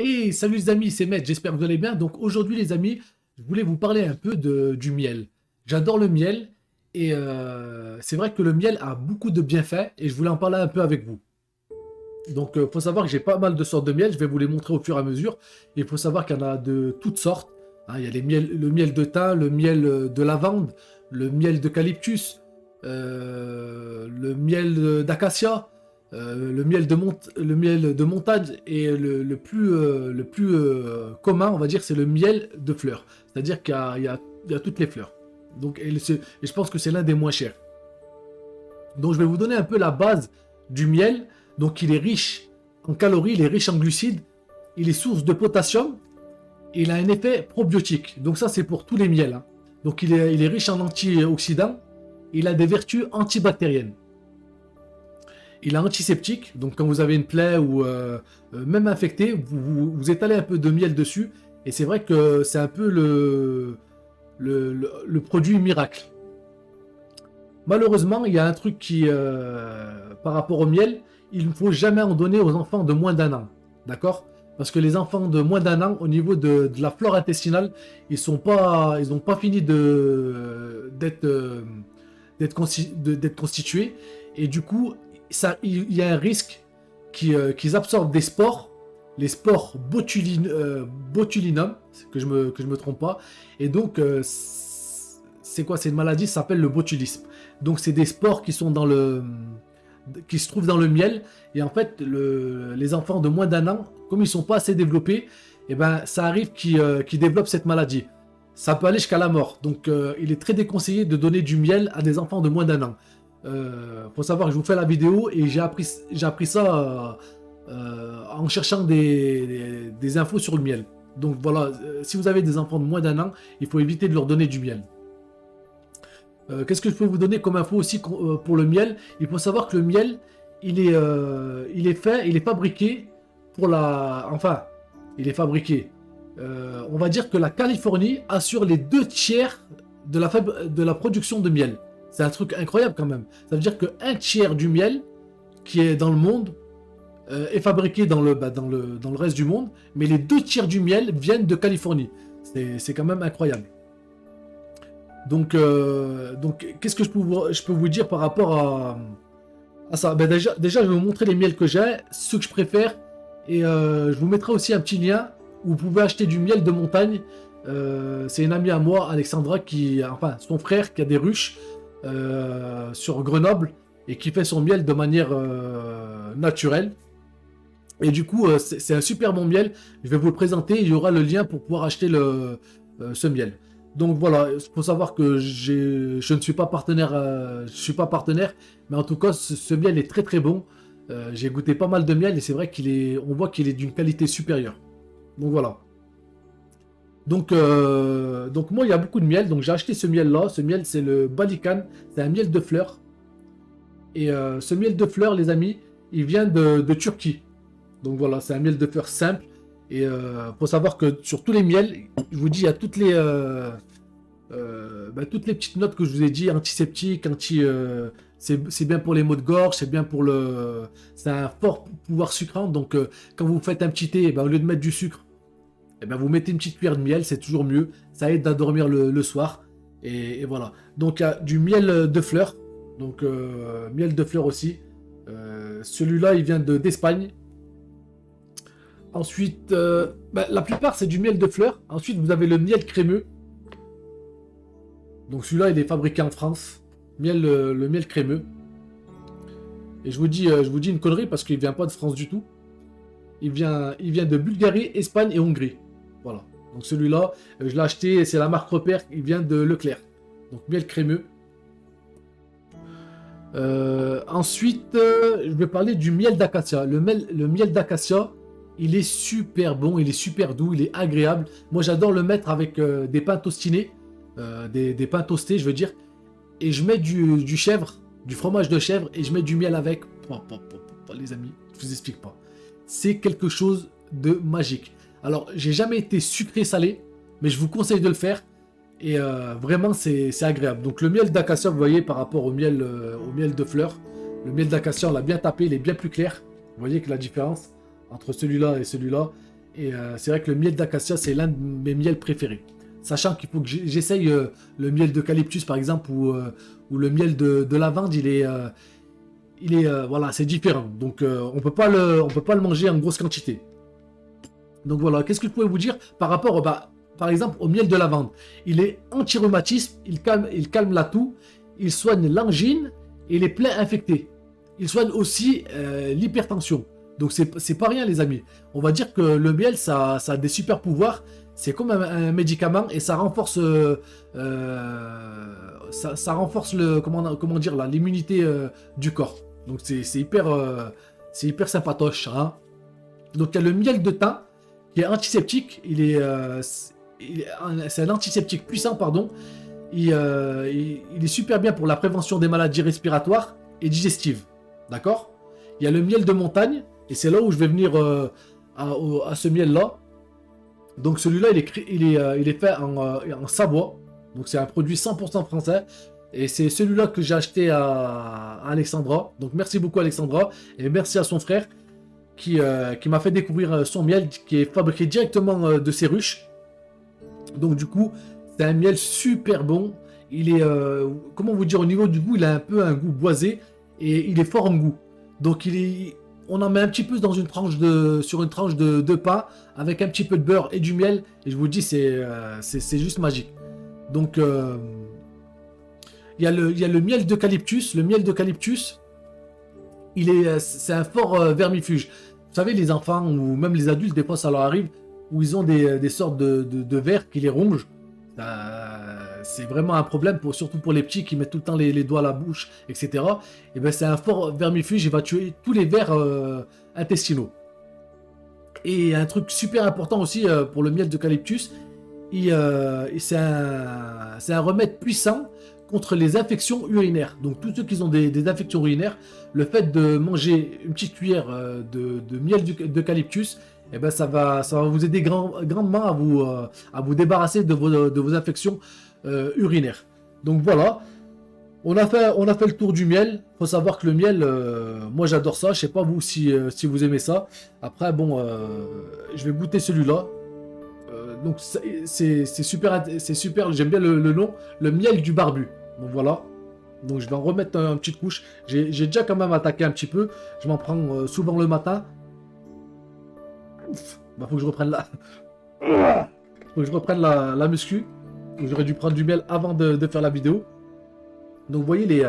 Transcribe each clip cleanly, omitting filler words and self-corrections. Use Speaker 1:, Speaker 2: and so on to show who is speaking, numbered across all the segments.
Speaker 1: Et salut les amis, c'est Maître, j'espère que vous allez bien. Donc aujourd'hui les amis, je voulais vous parler un peu du miel. J'adore le miel et c'est vrai que le miel a beaucoup de bienfaits et je voulais en parler un peu avec vous. Donc faut savoir que j'ai pas mal de sortes de miel, je vais vous les montrer au fur et à mesure. Et il faut savoir qu'il y en a de toutes sortes. Hein, il y a le miel de thym, le miel de lavande, le miel d'eucalyptus, le miel d'acacia, le miel de montagne et le plus commun, on va dire, c'est le miel de fleurs. C'est-à-dire qu'il y a toutes les fleurs. Donc, et je pense que c'est l'un des moins chers. Donc je vais vous donner un peu la base du miel. Donc il est riche en calories, il est riche en glucides, il est source de potassium et il a un effet probiotique. Donc ça c'est pour tous les miels. Hein. Donc il est riche en antioxydants, il a des vertus antibactériennes. Il est antiseptique, donc quand vous avez une plaie ou même infectée, vous étalez un peu de miel dessus et c'est vrai que c'est un peu le produit miracle. Malheureusement, il y a un truc par rapport au miel, il ne faut jamais en donner aux enfants de moins d'un an. D'accord? Parce que les enfants de moins d'un an, au niveau de la flore intestinale, ils n'ont pas fini d'être constitués. Et du coup, il y a un risque qu'ils absorbent des spores, les spores botulinum, que je me trompe pas. Et donc, c'est quoi? C'est une maladie, ça s'appelle le botulisme. Donc c'est des spores qui se trouvent dans le miel. Et en fait, les enfants de moins d'un an, comme ils ne sont pas assez développés, eh ben, ça arrive qu'ils développent cette maladie. Ça peut aller jusqu'à la mort. Donc il est très déconseillé de donner du miel à des enfants de moins d'un an. Faut savoir que je vous fais la vidéo et j'ai appris ça en cherchant des infos sur le miel. Donc voilà, si vous avez des enfants de moins d'un an, il faut éviter de leur donner du miel. Qu'est-ce que je peux vous donner comme info aussi pour le miel? Il faut savoir que le miel, il est fabriqué pour enfin, il est fabriqué. On va dire que la Californie assure les 2 tiers de la production de miel. C'est un truc incroyable quand même. Ça veut dire qu'un tiers du miel qui est dans le monde est fabriqué dans le reste du monde, mais les 2 tiers du miel viennent de Californie. C'est quand même incroyable. Donc qu'est-ce que je peux vous dire par rapport à ça? Ben déjà, je vais vous montrer les miels que j'ai, ceux que je préfère, et je vous mettrai aussi un petit lien où vous pouvez acheter du miel de montagne. C'est une amie à moi, Alexandra, enfin son frère, qui a des ruches sur Grenoble et qui fait son miel de manière naturelle. Et du coup, c'est un super bon miel. Je vais vous le présenter. Il y aura le lien pour pouvoir acheter ce miel. Donc voilà, il faut savoir que je ne suis pas partenaire, mais en tout cas, ce miel est très très bon. J'ai goûté pas mal de miel et c'est vrai on voit qu'il est d'une qualité supérieure. Donc voilà. Donc moi, il y a beaucoup de miel, donc j'ai acheté ce miel-là. Ce miel, c'est le Balikan, c'est un miel de fleurs. Et ce miel de fleurs, les amis, il vient de Turquie. Donc voilà, c'est un miel de fleurs simple. Et faut savoir que sur tous les miels, je vous dis, il y a toutes les petites notes que je vous ai dit, antiseptique, c'est bien pour les maux de gorge, c'est bien pour c'est un fort pouvoir sucrant. Donc quand vous faites un petit thé, eh ben, au lieu de mettre du sucre, eh ben, vous mettez une petite cuillère de miel, c'est toujours mieux. Ça aide à dormir le soir. Et voilà. Donc il y a du miel de fleurs. Donc miel de fleurs aussi. Celui-là, il vient d'Espagne. Ensuite, la plupart c'est du miel de fleurs. Ensuite, vous avez le miel crémeux. Donc celui-là, il est fabriqué en France. Le miel crémeux. Et je vous dis une connerie parce qu'il vient pas de France du tout. Il vient de Bulgarie, Espagne et Hongrie. Voilà. Donc celui-là, je l'ai acheté, c'est la marque Repère, il vient de Leclerc. Donc miel crémeux. Ensuite, je vais parler du miel d'acacia. Le miel d'acacia, il est super bon, il est super doux, il est agréable. Moi, j'adore le mettre avec des pains tostinés, des pains toastés, je veux dire. Et je mets du chèvre, du fromage de chèvre, et je mets du miel avec. Les amis, je vous explique pas. C'est quelque chose de magique. Alors, j'ai jamais été sucré-salé, mais je vous conseille de le faire. Et vraiment, c'est agréable. Donc, le miel d'acacia, vous voyez, par rapport au miel de fleurs, le miel d'acacia, on l'a bien tapé, il est bien plus clair. Vous voyez que la différence entre celui-là et celui-là. Et c'est vrai que le miel d'acacia, c'est l'un de mes miels préférés. Sachant qu'il faut que j'essaye le miel d'eucalyptus, par exemple, ou le miel de lavande, voilà, c'est différent. Donc, on peut pas le manger en grosse quantité. Donc voilà, qu'est-ce que je pouvais vous dire par rapport, par exemple, au miel de lavande. Il est anti-rhumatisme, il calme la toux, il soigne l'angine et les plaies infectées. Il soigne aussi l'hypertension. Donc c'est pas rien les amis. On va dire que le miel, ça a des super pouvoirs. C'est comme un médicament et ça renforce, ça renforce comment dire l'immunité du corps. Donc c'est hyper sympatoche. Hein. Donc il y a le miel de thym qui est antiseptique. C'est un antiseptique puissant, pardon. Il est super bien pour la prévention des maladies respiratoires et digestives. D'accord? Il y a le miel de montagne, et c'est là où je vais venir à ce miel-là. Donc celui-là, il est fait en Savoie. Donc c'est un produit 100% français. Et c'est celui-là que j'ai acheté à Alexandra. Donc merci beaucoup Alexandra. Et merci à son frère qui m'a fait découvrir son miel qui est fabriqué directement de ses ruches. Donc du coup, c'est un miel super bon. Il est, comment vous dire, au niveau du goût, il a un peu un goût boisé et il est fort en goût. Donc on en met un petit peu sur une tranche de pain avec un petit peu de beurre et du miel. Et je vous dis, c'est juste magique. Donc il y a le miel d'eucalyptus. Le miel d'eucalyptus, c'est un fort vermifuge. Vous savez, les enfants ou même les adultes, des fois, ça leur arrive où ils ont des sortes de vers qui les rongent. C'est vraiment un problème, surtout pour les petits qui mettent tout le temps les doigts à la bouche, etc. Et ben c'est un fort vermifuge, il va tuer tous les vers intestinaux. Et un truc super important aussi pour le miel d'eucalyptus, c'est un remède puissant contre les infections urinaires. Donc tous ceux qui ont des infections urinaires, le fait de manger une petite cuillère de miel d'eucalyptus, eh ben ça va vous aider grandement à vous débarrasser de vos infections urinaires. Donc voilà, on a fait le tour du miel. Faut savoir que le miel, moi j'adore ça. Je sais pas vous si vous aimez ça. Après bon, je vais goûter celui-là. Donc c'est super. J'aime bien le nom, le miel du barbu. Donc voilà. Donc je vais en remettre une petite couche. J'ai déjà quand même attaqué un petit peu. Je m'en prends souvent le matin. Ouf. Bah faut que je reprenne la muscu. J'aurais dû prendre du miel avant de faire la vidéo. Donc vous voyez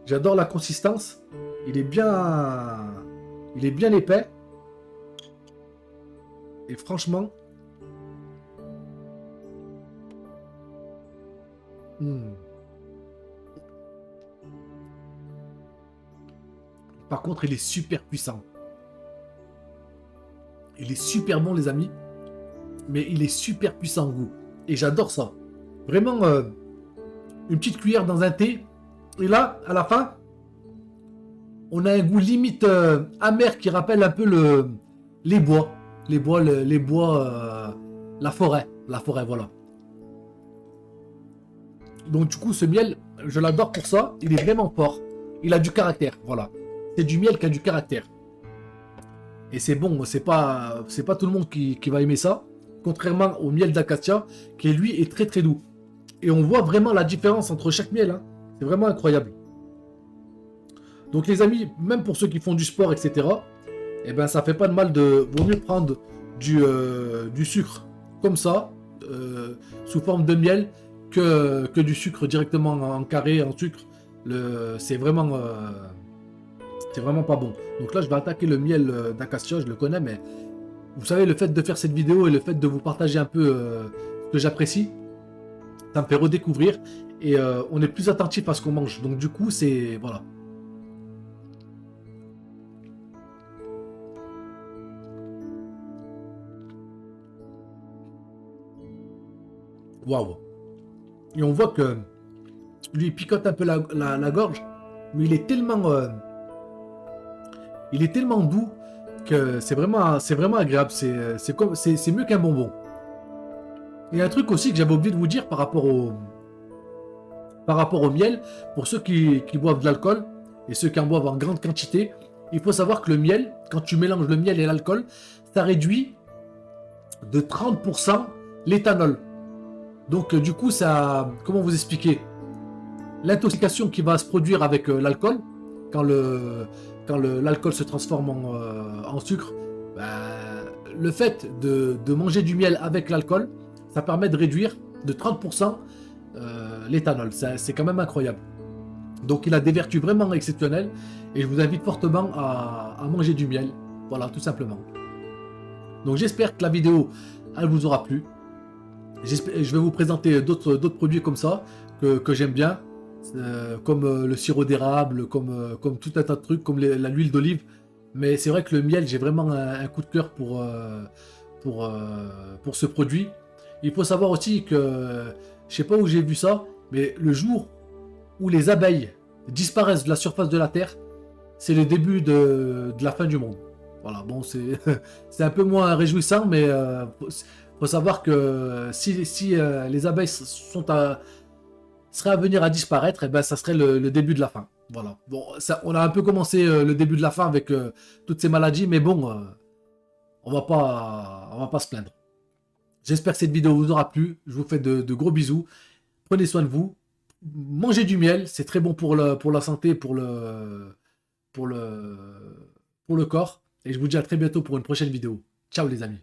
Speaker 1: j'adore la consistance. Il est bien épais. Et franchement, par contre, il est super puissant. Il est super bon, les amis. Mais il est super puissant en goût. Et j'adore ça. Vraiment, une petite cuillère dans un thé. Et là, à la fin, on a un goût limite amer qui rappelle un peu les bois. La forêt, voilà. Donc du coup, ce miel, je l'adore pour ça. Il est vraiment fort. Il a du caractère, voilà. C'est du miel qui a du caractère. Et c'est bon, c'est pas tout le monde qui va aimer ça. Contrairement au miel d'acacia, qui lui est très très doux. Et on voit vraiment la différence entre chaque miel. Hein. C'est vraiment incroyable. Donc les amis, même pour ceux qui font du sport, etc., eh ben ça fait pas de mal vaut mieux prendre du sucre comme ça, sous forme de miel, que du sucre directement en carré, en sucre. C'est vraiment pas bon. Donc là, je vais attaquer le miel d'acacia, je le connais, mais vous savez, le fait de faire cette vidéo et le fait de vous partager un peu ce que j'apprécie, ça me fait redécouvrir et on est plus attentif à ce qu'on mange. Donc du coup, c'est... Voilà. Waouh. Et on voit que lui, il picote un peu la gorge, mais il est tellement doux que c'est vraiment agréable. C'est mieux qu'un bonbon. Et un truc aussi que j'avais oublié de vous dire par rapport au miel, pour ceux qui boivent de l'alcool et ceux qui en boivent en grande quantité, il faut savoir que le miel, quand tu mélanges le miel et l'alcool, ça réduit de 30% l'éthanol. Donc du coup, ça, comment vous expliquer? L'intoxication qui va se produire avec l'alcool, quand l'alcool se transforme en sucre, bah, le fait de manger du miel avec l'alcool, ça permet de réduire de 30% l'éthanol. C'est quand même incroyable. Donc il a des vertus vraiment exceptionnelles et je vous invite fortement à manger du miel. Voilà, tout simplement. Donc j'espère que la vidéo, elle vous aura plu. Je vais vous présenter d'autres produits comme ça que j'aime bien, comme le sirop d'érable, comme tout un tas de trucs, comme l'huile d'olive. Mais c'est vrai que le miel, j'ai vraiment un coup de cœur pour ce produit. Il faut savoir aussi que, je sais pas où j'ai vu ça, mais le jour où les abeilles disparaissent de la surface de la Terre, c'est le début de la fin du monde. Voilà, bon, c'est un peu moins réjouissant, mais faut savoir que si les abeilles seraient à venir à disparaître, et ben ça serait le début de la fin. Voilà. Bon, ça, on a un peu commencé le début de la fin avec toutes ces maladies, mais bon, on va pas se plaindre. J'espère que cette vidéo vous aura plu. Je vous fais de gros bisous. Prenez soin de vous. Mangez du miel, c'est très bon pour la santé, pour le corps. Et je vous dis à très bientôt pour une prochaine vidéo. Ciao les amis.